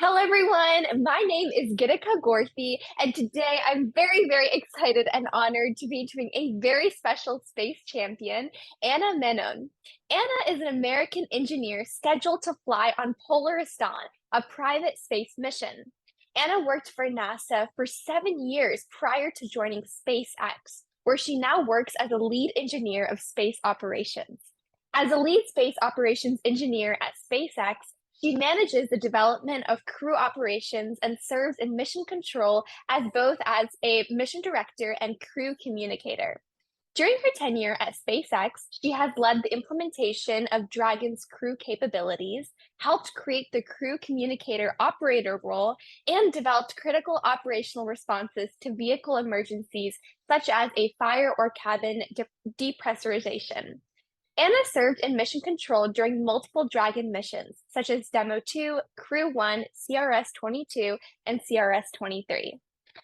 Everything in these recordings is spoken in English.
Hello, everyone. My name is Gitika Gorthy, and today I'm very, very excited and honored to be interviewing a very special space champion, Anna Menon. Anna is an American engineer scheduled to fly on Polaris Dawn, a private space mission. Anna worked for NASA for 7 years prior to joining SpaceX, where she now works as a lead engineer of space operations. As a lead space operations engineer at SpaceX, she manages the development of crew operations and serves in mission control as both as a mission director and crew communicator. During her tenure at SpaceX, she has led the implementation of Dragon's crew capabilities, helped create the crew communicator operator role, and developed critical operational responses to vehicle emergencies such as a fire or cabin depressurization. Anna served in mission control during multiple Dragon missions, such as Demo 2, Crew 1, CRS 22, and CRS 23.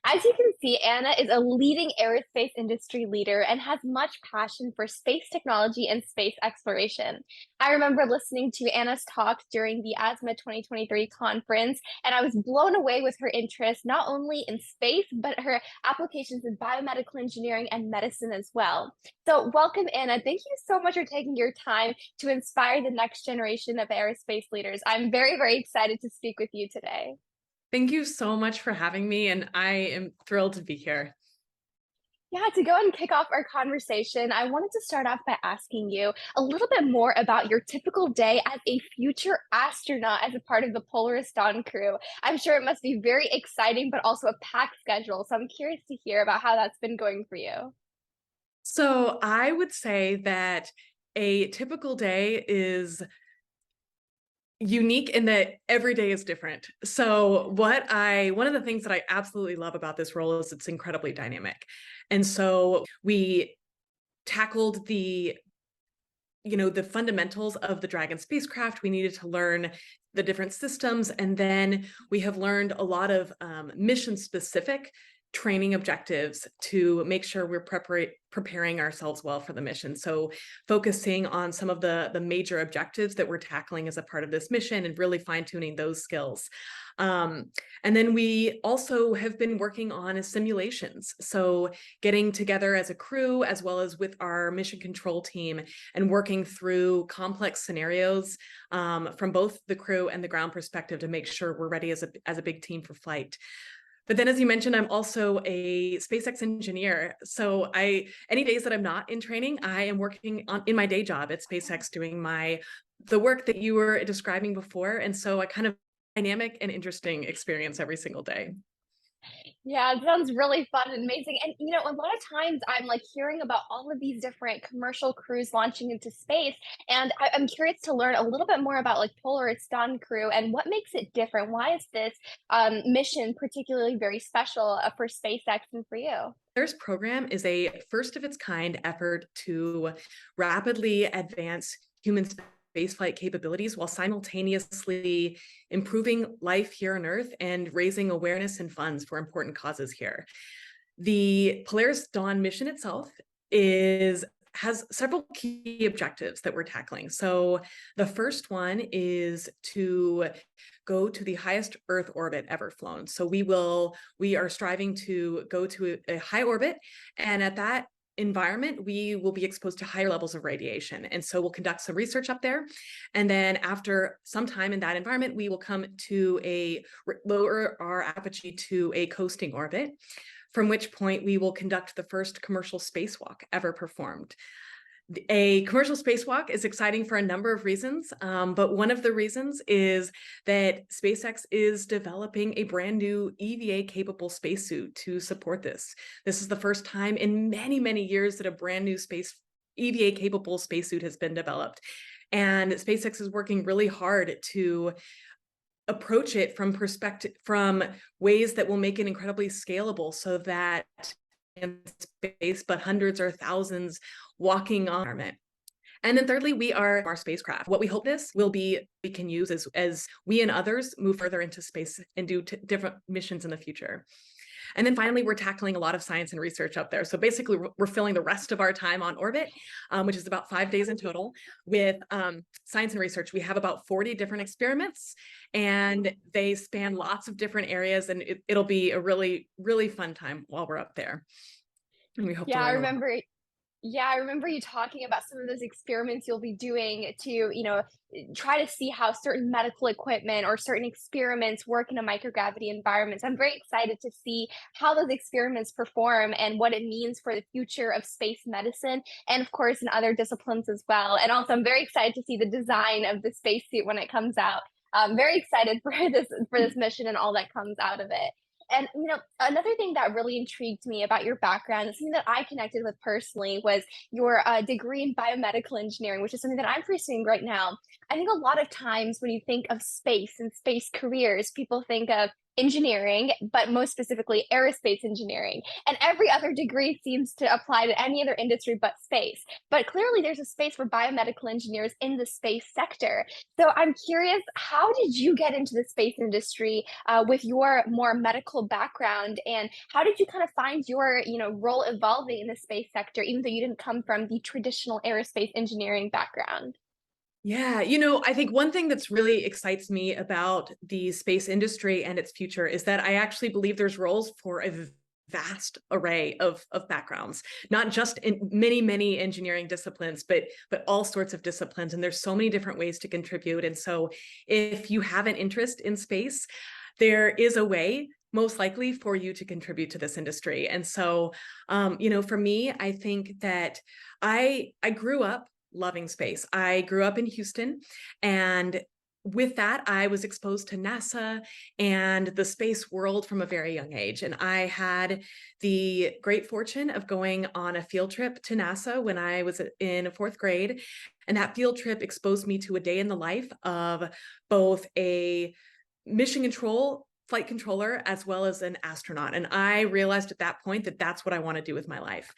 As you can see, Anna is a leading aerospace industry leader and has much passion for space technology and space exploration. I remember listening to Anna's talks during the AsMA 2023 conference, and I was blown away with her interest not only in space, but her applications in biomedical engineering and medicine as well. So, welcome, Anna. Thank you so much for taking your time to inspire the next generation of aerospace leaders. I'm very, very excited to speak with you today. Thank you so much for having me, and I am thrilled to be here. Yeah, to go and kick off our conversation, I wanted to start off by asking you a little bit more about your typical day as a future astronaut as a part of the Polaris Dawn crew. I'm sure it must be very exciting, but also a packed schedule. So I'm curious to hear about how that's been going for you. So I would say that a typical day is unique in that every day is different. So one of the things that I absolutely love about this role is it's incredibly dynamic. And so we tackled the fundamentals of the Dragon spacecraft. We needed to learn the different systems, and then we have learned a lot of mission specific training objectives to make sure we're preparing ourselves well for the mission. So focusing on some of the major objectives that we're tackling as a part of this mission and really fine-tuning those skills. And then we also have been working on simulations. So getting together as a crew, as well as with our mission control team, and working through complex scenarios from both the crew and the ground perspective to make sure we're ready as a big team for flight. But then, as you mentioned, I'm also a SpaceX engineer. So any days that I'm not in training, I am working in my day job at SpaceX doing the work that you were describing before. And so I kind of dynamic and interesting experience every single day. Yeah, it sounds really fun and amazing. And a lot of times I'm like hearing about all of these different commercial crews launching into space, and I'm curious to learn a little bit more about like Polaris Dawn crew and what makes it different. Why is this mission particularly very special for SpaceX and for you? Polaris program is a first of its kind effort to rapidly advance human spaceflight capabilities while simultaneously improving life here on Earth and raising awareness and funds for important causes here. The Polaris Dawn mission itself has several key objectives that we're tackling. So the first one is to go to the highest Earth orbit ever flown. So we are striving to go to a high orbit, and at that environment, we will be exposed to higher levels of radiation. And so we'll conduct some research up there. And then after some time in that environment, we will come to lower our apogee to a coasting orbit, from which point we will conduct the first commercial spacewalk ever performed. A commercial spacewalk is exciting for a number of reasons, but one of the reasons is that SpaceX is developing a brand new EVA-capable spacesuit to support this. This is the first time in many, many years that a brand new EVA-capable spacesuit has been developed. And SpaceX is working really hard to approach it from ways that will make it incredibly scalable so that in space, but hundreds or thousands walking on environment. And then thirdly, we are our spacecraft. What we hope this will be we can use as we and others move further into space and do different missions in the future. And then finally, we're tackling a lot of science and research up there. So basically, we're filling the rest of our time on orbit, which is about 5 days in total, with science and research. We have about 40 different experiments, and they span lots of different areas, and it'll be a really, really fun time while we're up there. And we hope to Yeah, I learn a lot. remember Yeah, I remember you talking about some of those experiments you'll be doing to, try to see how certain medical equipment or certain experiments work in a microgravity environment. So I'm very excited to see how those experiments perform and what it means for the future of space medicine and of course in other disciplines as well. And also I'm very excited to see the design of the spacesuit when it comes out. I'm very excited for this mission and all that comes out of it. And another thing that really intrigued me about your background, something that I connected with personally, was your degree in biomedical engineering, which is something that I'm pursuing right now. I think a lot of times when you think of space and space careers, people think of engineering, but most specifically aerospace engineering. And every other degree seems to apply to any other industry but space. But clearly, there's a space for biomedical engineers in the space sector. So I'm curious, how did you get into the space industry with your more medical background, and how did you kind of find your role evolving in the space sector, even though you didn't come from the traditional aerospace engineering background? Yeah, I think one thing that's really excites me about the space industry and its future is that I actually believe there's roles for a vast array of backgrounds, not just in many, many engineering disciplines, but all sorts of disciplines. And there's so many different ways to contribute. And so if you have an interest in space, there is a way most likely for you to contribute to this industry. And so, for me, I think that I grew up loving space. I grew up in Houston, and with that, I was exposed to NASA and the space world from a very young age. And I had the great fortune of going on a field trip to NASA when I was in fourth grade. And that field trip exposed me to a day in the life of both a mission control flight controller as well as an astronaut. And I realized at that point that that's what I want to do with my life.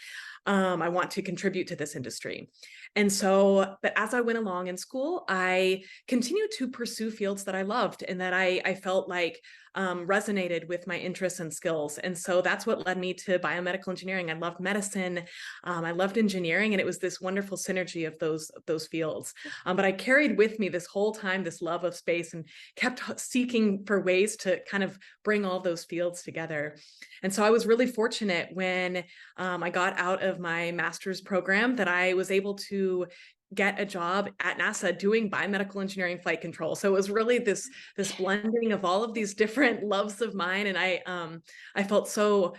I want to contribute to this industry. And so, but as I went along in school, I continued to pursue fields that I loved and that I felt like resonated with my interests and skills. And so that's what led me to biomedical engineering. I loved medicine, I loved engineering, and it was this wonderful synergy of those fields. But I carried with me this whole time this love of space and kept seeking for ways to kind of bring all those fields together. And so I was really fortunate when I got out of my master's program that I was able to get a job at NASA doing biomedical engineering flight control. So it was really this blending of all of these different loves of mine, and I felt so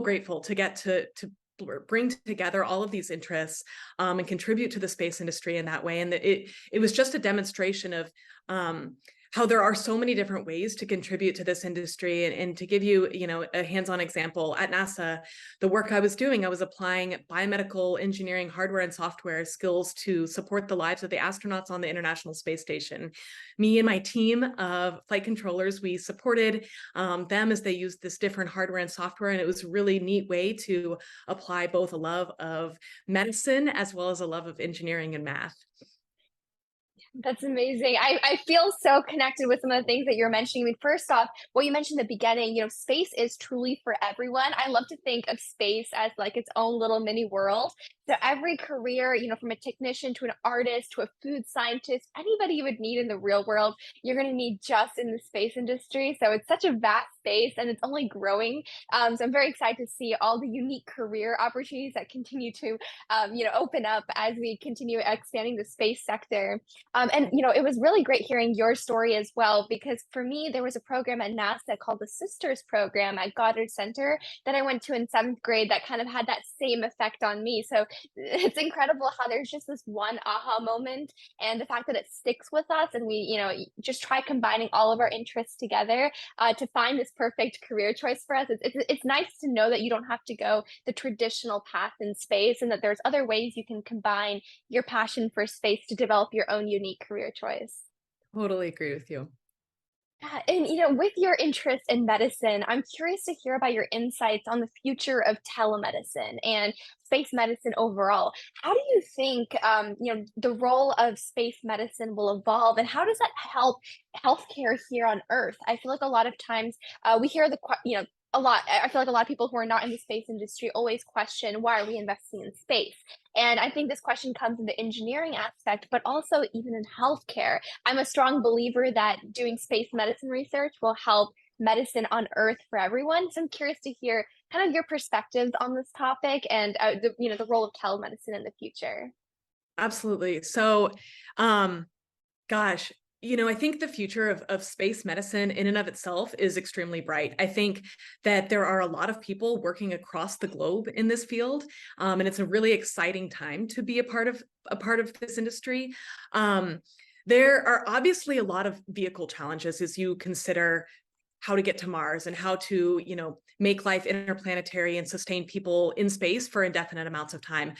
grateful to get to bring together all of these interests and contribute to the space industry in that way. And it was just a demonstration of how there are so many different ways to contribute to this industry. And to give you, a hands-on example, at NASA, the work I was doing, I was applying biomedical engineering hardware and software skills to support the lives of the astronauts on the International Space Station. Me and my team of flight controllers, we supported them as they used this different hardware and software. And it was a really neat way to apply both a love of medicine as well as a love of engineering and math. That's amazing. I feel so connected with some of the things that you're mentioning. I mean, first off, what you mentioned in the beginning, space is truly for everyone. I love to think of space as like its own little mini world. So every career, from a technician to an artist to a food scientist, anybody you would need in the real world, you're going to need just in the space industry. So it's such a vast space and it's only growing. So I'm very excited to see all the unique career opportunities that continue to, open up as we continue expanding the space sector. And it was really great hearing your story as well, because for me, there was a program at NASA called the Sisters Program at Goddard Center that I went to in seventh grade that kind of had that same effect on me. So it's incredible how there's just this one aha moment, and the fact that it sticks with us, and we, just try combining all of our interests together to find this perfect career choice for us. It's nice to know that you don't have to go the traditional path in space, and that there's other ways you can combine your passion for space to develop your own unique career choice. Totally agree with you. Yeah, and with your interest in medicine, I'm curious to hear about your insights on the future of telemedicine and space medicine overall. How do you think, the role of space medicine will evolve, and how does that help healthcare here on Earth? I feel like a lot of times we hear I feel like a lot of people who are not in the space industry always question, why are we investing in space? And I think this question comes in the engineering aspect, but also even in healthcare. I'm a strong believer that doing space medicine research will help medicine on Earth for everyone. So I'm curious to hear kind of your perspectives on this topic and the role of telemedicine in the future. Absolutely. So, um, gosh, I think the future of space medicine in and of itself is extremely bright. I think that there are a lot of people working across the globe in this field, and it's a really exciting time to be a part of this industry. Um, there are obviously a lot of vehicle challenges as you consider how to get to Mars and how to, make life interplanetary and sustain people in space for indefinite amounts of time.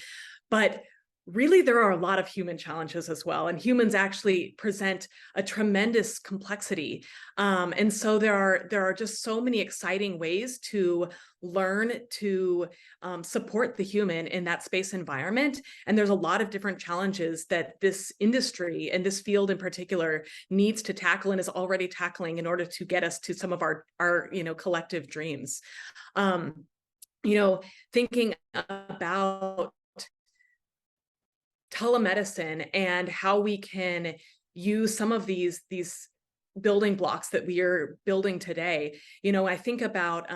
But really, there are a lot of human challenges as well. And humans actually present a tremendous complexity. And so there are just so many exciting ways to learn to support the human in that space environment. And there's a lot of different challenges that this industry and this field in particular needs to tackle and is already tackling in order to get us to some of our collective dreams. Um, Thinking about telemedicine and how we can use some of these building blocks that we are building today. I think about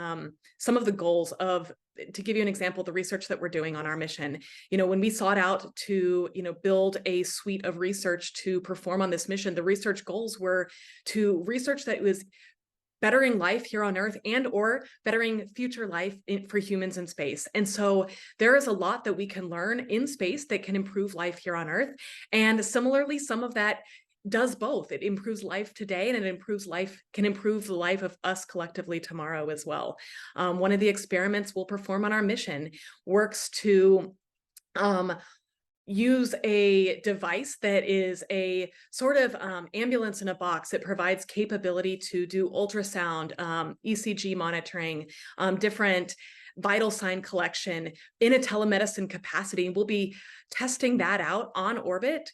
some of the goals of, to give you an example, the research that we're doing on our mission. When we sought out to build a suite of research to perform on this mission, the research goals were to research that was bettering life here on Earth and or bettering future life for humans in space. And so there is a lot that we can learn in space that can improve life here on Earth. And similarly, some of that does both. It improves life today and can improve the life of us collectively tomorrow as well. One of the experiments we'll perform on our mission works to use a device that is a sort of ambulance in a box. It provides capability to do ultrasound, ECG monitoring, different vital sign collection in a telemedicine capacity. We'll be testing that out on orbit.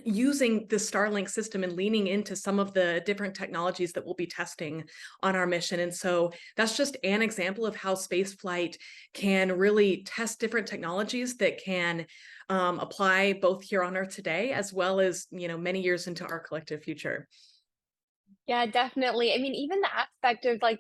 Using the Starlink system and leaning into some of the different technologies that we'll be testing on our mission. And so that's just an example of how spaceflight can really test different technologies that can apply both here on Earth today, as well as, many years into our collective future. Yeah, definitely. I mean, even the aspect of like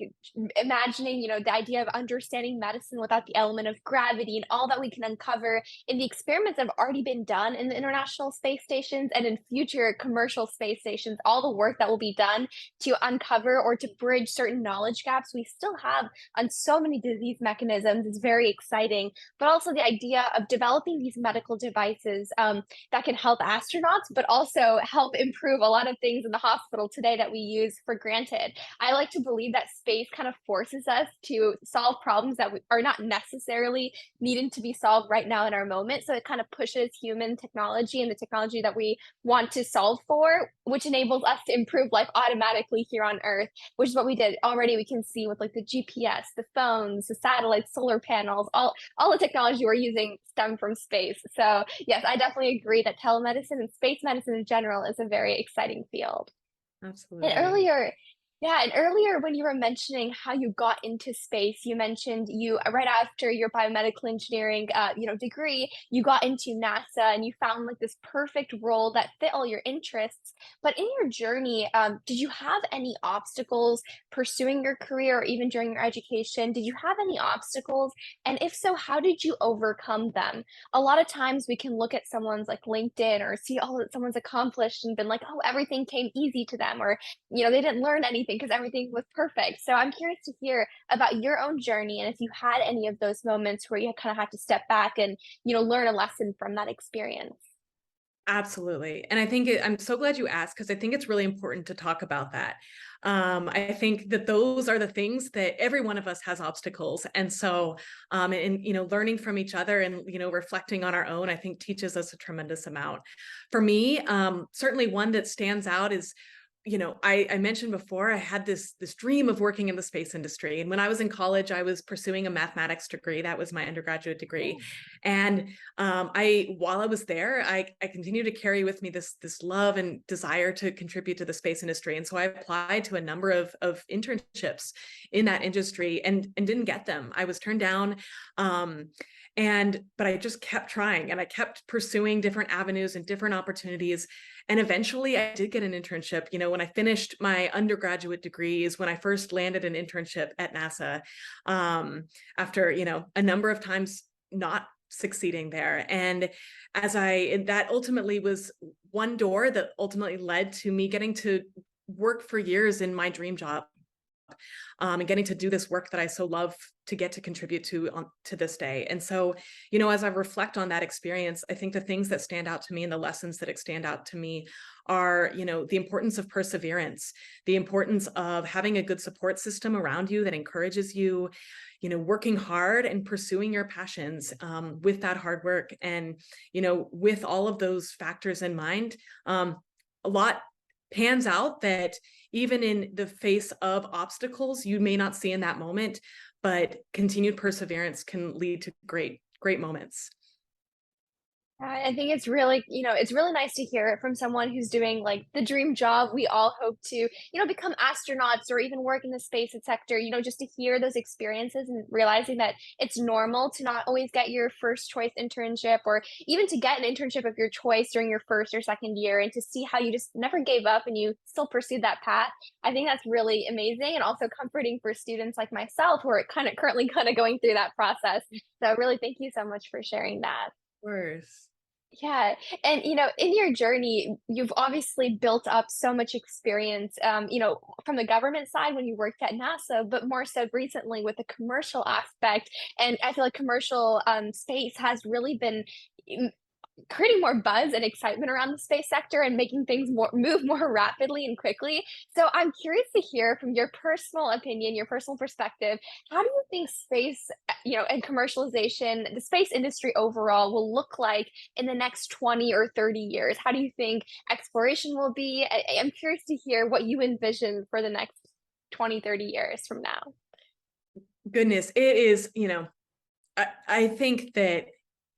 imagining, the idea of understanding medicine without the element of gravity and all that we can uncover in the experiments that have already been done in the International Space Stations and in future commercial space stations, all the work that will be done to uncover or to bridge certain knowledge gaps we still have on so many disease mechanisms is very exciting. But also the idea of developing these medical devices that can help astronauts, but also help improve a lot of things in the hospital today that we use for granted. I like to believe that space kind of forces us to solve problems that are not necessarily needing to be solved right now in our moment. So it kind of pushes human technology and the technology that we want to solve for, which enables us to improve life automatically here on Earth, which is what we did already. We can see with like the GPS, the phones, the satellites, solar panels, all the technology we're using stem from space. So yes, I definitely agree that telemedicine and space medicine in general is a very exciting field. And Absolutely. earlier, yeah, and earlier when you were mentioning how you got into space, you mentioned you right after your biomedical engineering, degree, you got into NASA and you found like this perfect role that fit all your interests. But in your journey, did you have any obstacles pursuing your career or even during your education? Did you have any obstacles? And if so, how did you overcome them? A lot of times we can look at someone's like LinkedIn or see all that someone's accomplished and been like, oh, everything came easy to them, or they didn't learn anything because everything was perfect. So I'm curious to hear about your own journey and if you had any of those moments where you kind of had to step back and, learn a lesson from that experience. Absolutely. And I think I'm so glad you asked because I think it's really important to talk about that. I think that those are the things that every one of us has obstacles. And so, learning from each other and, reflecting on our own, I think teaches us a tremendous amount. For me, certainly one that stands out is I mentioned before, I had this dream of working in the space industry. And when I was in college, I was pursuing a mathematics degree. That was my undergraduate degree. And while I was there, I continued to carry with me this love and desire to contribute to the space industry. And so I applied to a number of internships in that industry and didn't get them. I was turned down. But I just kept trying, and I kept pursuing different avenues and different opportunities. And eventually I did get an internship. When I finished my undergraduate degrees, when I first landed an internship at NASA, after, a number of times not succeeding there. And that ultimately was one door that ultimately led to me getting to work for years in my dream job. And getting to do this work that I so love to get to contribute to this day. And so, as I reflect on that experience, I think the things that stand out to me and the lessons that stand out to me are, the importance of perseverance, the importance of having a good support system around you that encourages you, working hard and pursuing your passions with that hard work. And, with all of those factors in mind, a lot pans out that even in the face of obstacles you may not see in that moment, but continued perseverance can lead to great, great moments. I think it's really, it's really nice to hear it from someone who's doing like the dream job. We all hope to, become astronauts or even work in the space sector, just to hear those experiences and realizing that it's normal to not always get your first choice internship or even to get an internship of your choice during your first or second year and to see how you just never gave up and you still pursued that path. I think that's really amazing and also comforting for students like myself who are currently going through that process. So really thank you so much for sharing that. Of course. Yeah, and in your journey, you've obviously built up so much experience, from the government side when you worked at NASA, but more so recently with the commercial aspect. And I feel like commercial space has really been creating more buzz and excitement around the space sector and making things move more rapidly and quickly. So I'm curious to hear from your personal opinion, your personal perspective, how do you think space, and commercialization, the space industry overall will look like in the next 20 or 30 years? How do you think exploration will be? I'm curious to hear what you envision for the next 20, 30 years from now. Goodness, it is, I think that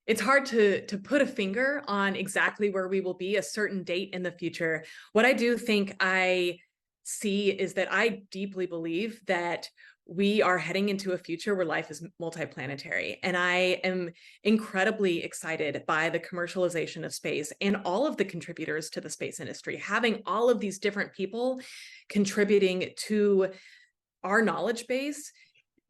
it's hard to put a finger on exactly where we will be a certain date in the future. What I do think I see is that I deeply believe that we are heading into a future where life is multiplanetary. And I am incredibly excited by the commercialization of space and all of the contributors to the space industry, having all of these different people contributing to our knowledge base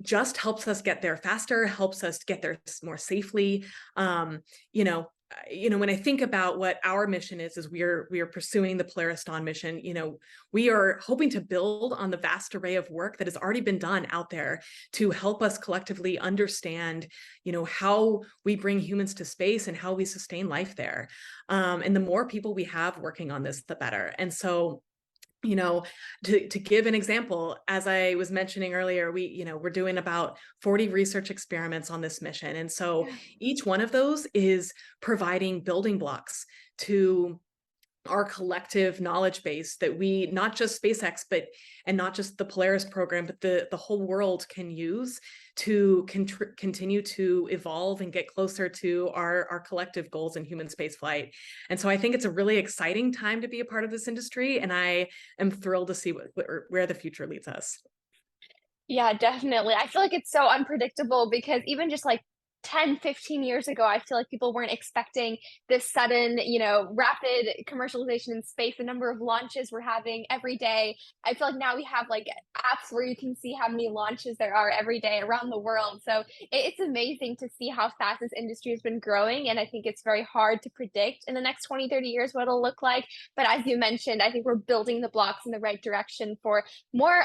just helps us get there faster, helps us get there more safely. When I think about what our mission is we are pursuing the Polaris Dawn mission. We are hoping to build on the vast array of work that has already been done out there to help us collectively understand, how we bring humans to space and how we sustain life there. And the more people we have working on this, the better. And so, to give an example, as I was mentioning earlier, we're doing about 40 research experiments on this mission. And so Yeah. each one of those is providing building blocks to our collective knowledge base that we, not just SpaceX, and not just the Polaris program, but the whole world can use to continue to evolve and get closer to our collective goals in human spaceflight. And so I think it's a really exciting time to be a part of this industry, and I am thrilled to see where the future leads us. Yeah, definitely. I feel like it's so unpredictable because even just like 10, 15 years ago, I feel like people weren't expecting this sudden, rapid commercialization in space. The number of launches we're having every day. I feel like now we have like apps where you can see how many launches there are every day around the world. So it's amazing to see how fast this industry has been growing. And I think it's very hard to predict in the next 20, 30 years what it'll look like. But as you mentioned, I think we're building the blocks in the right direction for more,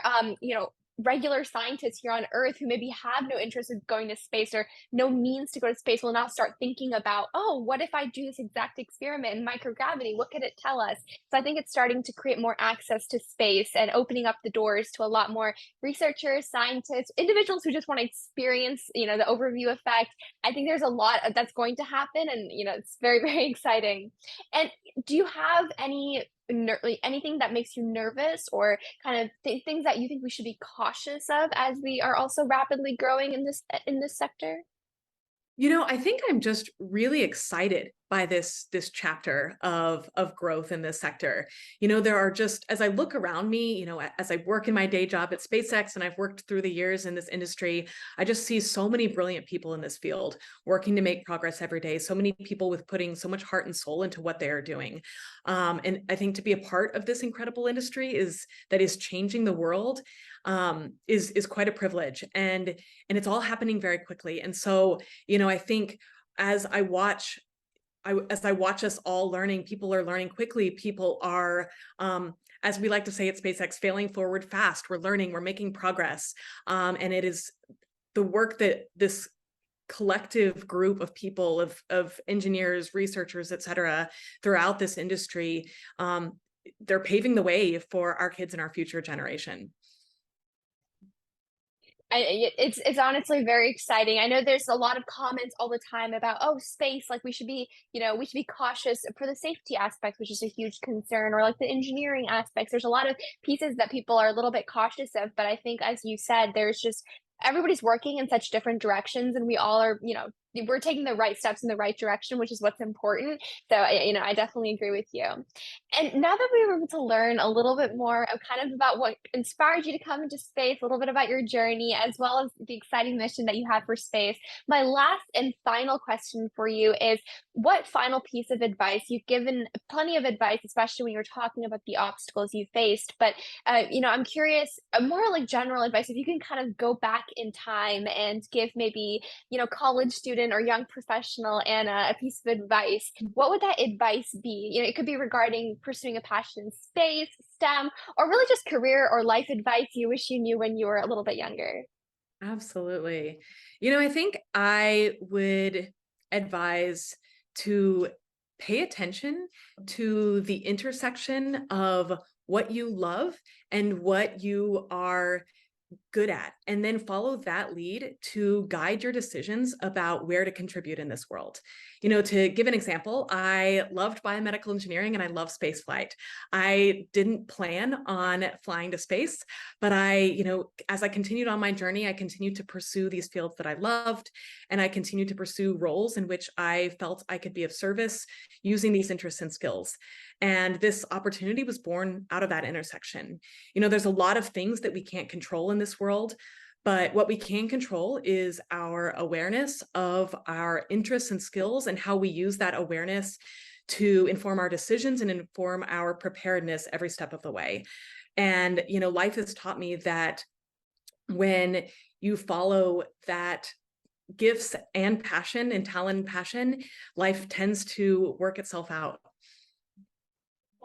regular scientists here on Earth who maybe have no interest in going to space or no means to go to space will now start thinking about, oh, what if I do this exact experiment in microgravity? What could it tell us? So I think it's starting to create more access to space and opening up the doors to a lot more researchers, scientists, individuals who just want to experience, the overview effect. I think there's a lot that's going to happen, and it's very, very exciting. And do you have anything that makes you nervous or kind of things that you think we should be cautious of as we are also rapidly growing in this sector? I think I'm just really excited by this chapter of growth in this sector. There are just, as I look around me, as I work in my day job at SpaceX and I've worked through the years in this industry, I just see so many brilliant people in this field working to make progress every day. So many people with putting so much heart and soul into what they are doing. And I think to be a part of this incredible industry that is changing the world is quite a privilege, and it's all happening very quickly. And so, I think as I watch us all learning, people are learning quickly. People are, as we like to say at SpaceX, failing forward fast. We're learning, we're making progress. And it is the work that this collective group of people, of engineers, researchers, et cetera, throughout this industry, they're paving the way for our kids and our future generation. It's honestly very exciting. I know there's a lot of comments all the time about, oh, space, like we should be cautious for the safety aspects, which is a huge concern, or like the engineering aspects. There's a lot of pieces that people are a little bit cautious of, but I think, as you said, there's just everybody's working in such different directions, and we all are, we're taking the right steps in the right direction, which is what's important. So, I definitely agree with you. And now that we were able to learn a little bit more of kind of about what inspired you to come into space, a little bit about your journey, as well as the exciting mission that you have for space, my last and final question for you is what final piece of advice you've given plenty of advice, especially when you're talking about the obstacles you faced. But, I'm curious, more like general advice, if you can kind of go back in time and give maybe, college student or young professional Anna a piece of advice, what would that advice be? It could be regarding pursuing a passion in space, STEM, or really just career or life advice you wish you knew when you were a little bit younger. Absolutely. I think I would advise to pay attention to the intersection of what you love and what you are good at, and then follow that lead to guide your decisions about where to contribute in this world. To give an example, I loved biomedical engineering and I love space flight. I didn't plan on flying to space, but as I continued on my journey, I continued to pursue these fields that I loved, and I continued to pursue roles in which I felt I could be of service using these interests and skills. And this opportunity was born out of that intersection. There's a lot of things that we can't control in this world, but what we can control is our awareness of our interests and skills and how we use that awareness to inform our decisions and inform our preparedness every step of the way. And, life has taught me that when you follow that gifts and passion and talent and passion, life tends to work itself out.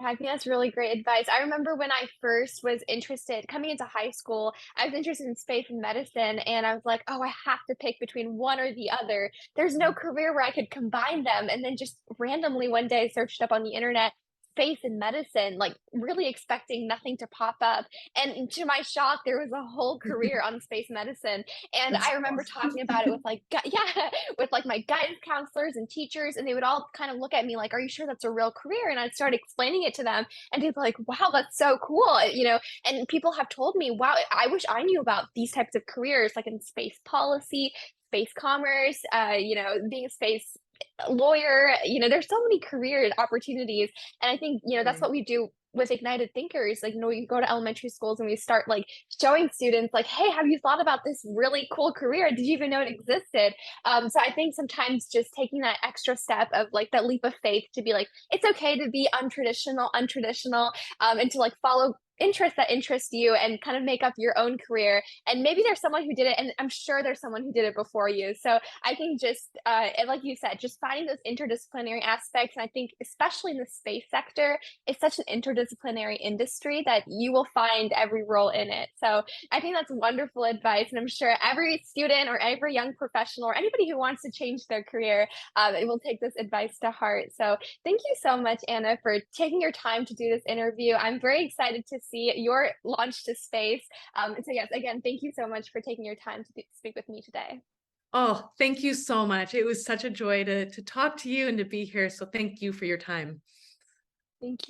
Yeah, I think that's really great advice. I remember when I first was interested coming into high school, I was interested in space and medicine, and I was like, oh, I have to pick between one or the other. There's no career where I could combine them. And then just randomly one day I searched up on the internet space and medicine, like really expecting nothing to pop up. And to my shock, there was a whole career on space medicine. And That's I remember talking about it with yeah, with like my guidance counselors and teachers, and they would all kind of look at me like, "Are you sure that's a real career?" And I'd start explaining it to them, and they'd be like, "Wow, that's so cool," And people have told me, "Wow, I wish I knew about these types of careers, like in space policy, space commerce, being a space lawyer. There's so many career opportunities, and I think that's what we do." With Ignited Thinkers, like, we go to elementary schools and we start like showing students, like, hey, have you thought about this really cool career? Did you even know it existed? So I think sometimes just taking that extra step of like that leap of faith to be like, it's okay to be untraditional, and to like follow interests that interest you and kind of make up your own career. And maybe there's someone who did it, and I'm sure there's someone who did it before you. So I think just, and like you said, just finding those interdisciplinary aspects. And I think, especially in the space sector, it's such an interdisciplinary industry that you will find every role in it. So I think that's wonderful advice. And I'm sure every student or every young professional or anybody who wants to change their career, it will take this advice to heart. So thank you so much, Anna, for taking your time to do this interview. I'm very excited to see your launch to space. So yes, again, thank you so much for taking your time to speak with me today. Oh, thank you so much. It was such a joy to talk to you and to be here. So thank you for your time. Thank you.